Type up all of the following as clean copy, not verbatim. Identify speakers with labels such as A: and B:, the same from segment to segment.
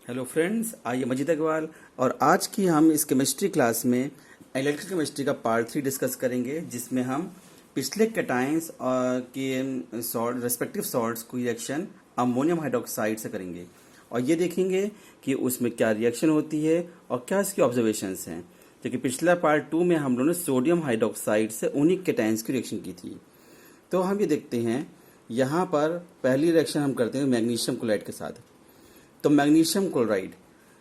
A: Hello friends, आइए मजीद अग्रवाल और आज की हम इस केमिस्ट्री क्लास में एनालिटिकल केमिस्ट्री का पार्ट 3 डिस्कस करेंगे, जिसमें हम पिछले कैटाइंस के सॉल्ट रेस्पेक्टिव सॉल्ट्स को रिएक्शन अमोनियम हाइड्रोक्साइड से करेंगे और ये देखेंगे कि उसमें क्या रिएक्शन होती है और क्या इसकी ऑब्जर्वेशंस हैं। क्योंकि पिछला पार्ट 2 में हम लोगों ने सोडियम हाइड्रोक्साइड से उन्हीं कैटाइंस की रिएक्शन की थी। तो हम ये देखते हैं, यहाँ पर पहली रिएक्शन हम करते हैं मैग्नीशियम क्लोराइड के साथ। तो मैग्नीशियम क्लोराइड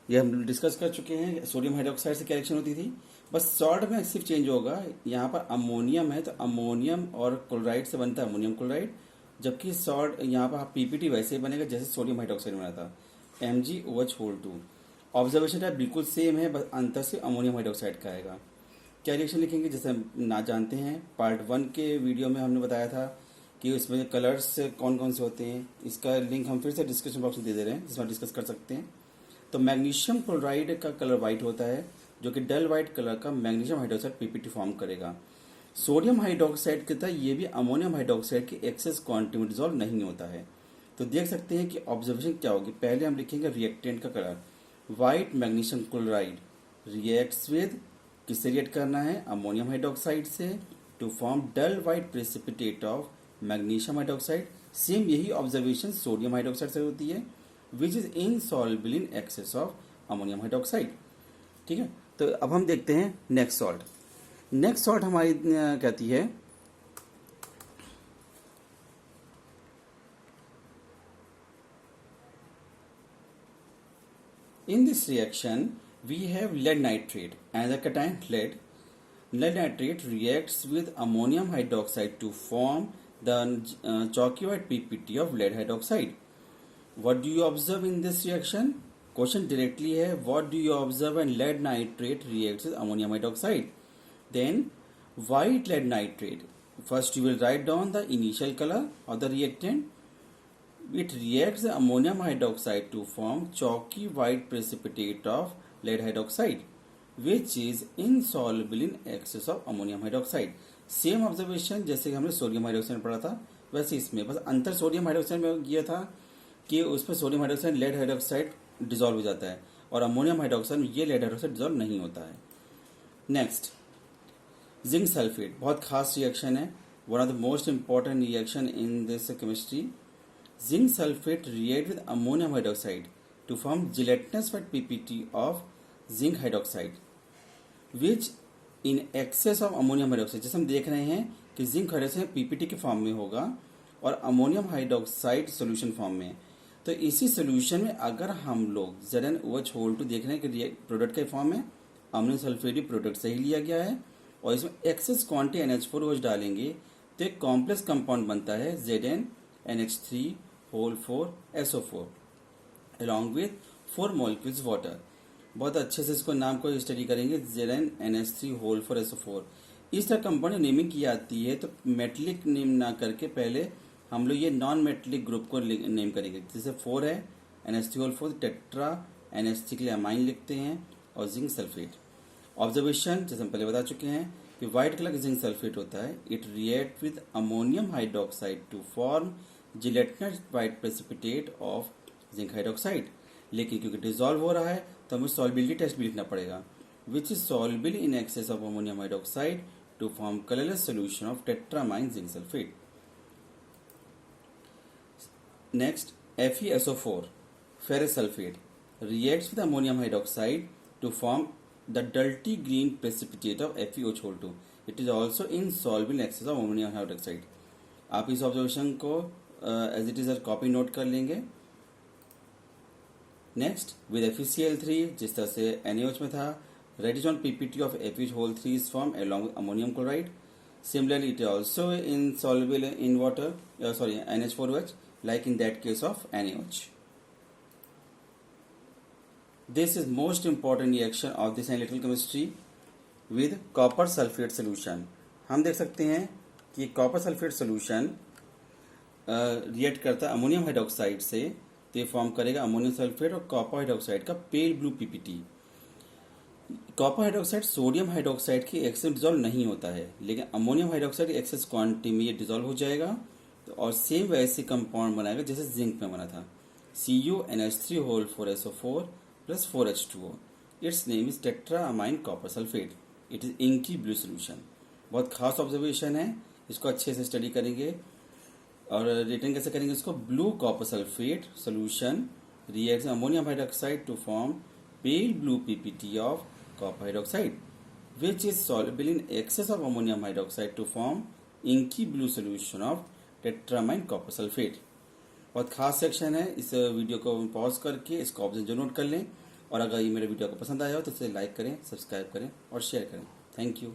A: ये हम डिस्कस कर चुके हैं, सोडियम हाइड्रोक्साइड से क्या रिएक्शन होती थी। बस सॉल्ट में सिर्फ चेंज होगा, यहाँ पर अमोनियम है तो अमोनियम और क्लोराइड से बनता है अमोनियम क्लोराइड, जबकि सॉल्ट यहाँ पर पीपीटी वैसे ही बनेगा जैसे सोडियम हाइड्रोक्साइड बना था, MgOH2। ऑब्जर्वेशन टाइप बिल्कुल सेम है, बस अंतर से अमोनियम हाइड्रोक्साइड का आएगा। क्या रिएक्शन लिखेंगे जैसे हम ना जानते हैं, पार्ट 1 के वीडियो में हमने बताया था कि उसमें कलर्स कौन कौन से होते हैं। इसका लिंक हम फिर से डिस्क्रिप्शन बॉक्स में दे रहे हैं, जिसमें डिस्कस कर सकते हैं। तो मैग्नीशियम क्लोराइड का कलर वाइट होता है, जो कि डल वाइट कलर का मैग्नीशियम हाइड्रोक्साइड पीपीटी फॉर्म करेगा। सोडियम हाइड्रोक्साइड की तरह ये भी अमोनियम हाइड्रोक्साइड की एक्सेस क्वांटिटी में डिजॉल्व नहीं होता है। तो देख सकते हैं कि ऑब्जर्वेशन क्या होगी। पहले हम लिखेंगे रिएक्टेंट का colour, white magnesium chloride reacts with, किससे रिएक्ट करना है, अमोनियम हाइड्रोक्साइड से, to form dull white precipitate of magnesium hydroxide. Same यही ऑब्जर्वेशन सोडियम हाइड्रोक्साइड से होती है, which is insoluble in excess of ammonium hydroxide. ठीक है, तो अब हम देखते हैं नेक्स्ट सॉल्ट। नेक्स्ट सॉल्ट हमारी कहती है in this reaction we have lead nitrate as a cation lead. Lead nitrate reacts with ammonium hydroxide to form the chalky white PPT of lead hydroxide. What do you observe in this reaction? Question directly है, what do you observe when lead nitrate reacts with ammonium hydroxide? Then white lead nitrate, first you will write down the initial color of the reactant. It reacts the ammonium hydroxide to form chalky white precipitate of lead hydroxide, which is insoluble in excess of ammonium hydroxide. Same observation जैसे कि हमने sodium hydroxide पढ़ा था, वैसे इसमें बस अंतर sodium hydroxide में यह था कि उसमें sodium hydroxide lead hydroxide dissolve हो जाता है और अमोनियम हाइड्रोक्साइड में ये लेड हाइड्रोक्साइड डिजॉल्व नहीं होता है। नेक्स्ट, जिंक सल्फेट बहुत खास रिएक्शन है, one of the most important reaction in this chemistry. Zinc sulfate react with ammonium hydroxide to form gelatinous white PPT of zinc hydroxide, which in excess of ammonium hydroxide, जैसे हम देख रहे हैं कि zinc hydroxide PPT के form में होगा और अमोनियम हाइड्रोक्साइड सोल्यूशन फॉर्म में। तो इसी सोल्यूशन में अगर हम लोग ZnOH2 देख रहे हैं कि प्रोडक्ट के फॉर्म में अमोनियम सल्फेट प्रोडक्ट से ही लिया गया है और इसमें एक्सेस क्वांटिटी NH4OH डालेंगे तो एक कॉम्प्लेक्स कंपाउंड बनता है ZnNH3 4SO4 along with 4 molecules water। बहुत अच्छे से इसको नाम को स्टडी करेंगे, ZnNH3 4SO4। इस तरह कंपाउंड नेमिंग की जाती है तो मेटलिक नेम ना करके पहले हम लोग ये नॉन मेटलिक ग्रुप को नेम करेंगे। जैसे 4 है NH3 टेट्रा, NH3 के लिए अमाइन लिखते हैं और जिंक सल्फेट। ऑब्जर्वेशन जैसे हम पहले बता चुके हैं कि व्हाइट कलर का जिंक सल्फेट होता है, it react with ammonium hydroxide to form gelatinous white precipitate of zinc hydroxide. लेकिन क्योंकि डिजॉल्व हो रहा है तो हमें सॉल्युबिलिटी टेस्ट भी लिखना पड़ेगा, which is soluble in excess of ammonium hydroxide to form colourless solution of tetramine zinc sulphate. Next, FeSO4 ferrous sulfate reacts with ammonium hydroxide to form the dirty green precipitate of FeOH2. It is also insoluble in excess of ammonium hydroxide. आप इस observation को as it is copy note कर लेंगे। Next, with FeCl3 जिस तरह से NaOH में था, reddish on PPT of FeOH3 is formed along with ammonium chloride. Similarly, it is also insoluble in water, NH4OH, like in that case of NaOH. This is most important reaction of this analytical chemistry with copper sulfate solution. हम देख सकते हैं कि copper sulphate solution react करता है ammonium hydroxide से, तो ये फॉर्म करेगा अमोनियम सल्फेट और कॉपर हाइड्रोक्साइड का pale blue PPT. Copper hydroxide sodium hydroxide की एक्सेस डिजॉल्व नहीं होता है, लेकिन अमोनियम हाइड्रोक्साइड की एक्सेस क्वांटिटी में ये डिजॉल्व हो जाएगा और सेम वैसे कंपाउंड बनाएगा जैसे जिंक में बना था। CuNH3 plus 4H2O. Its name is tetraamine copper sulfate. It is inky blue solution. बहुत खास ऑब्जर्वेशन है, इसको अच्छे से स्टडी करेंगे और रिटर्न कैसे करेंगे इसको. Blue copper sulphate solution reacts ammonium hydroxide to form pale blue PPT of copper hydroxide, which is soluble in excess of ammonium hydroxide to form inky blue solution of tetramine copper sulfate. बहुत खास section है. इस video को pause करके इसको observe जरूर note कर लें और अगर ये मेरे वीडियो को पसंद आया हो तो इसे लाइक करें, सब्सक्राइब करें और शेयर करें. Thank you.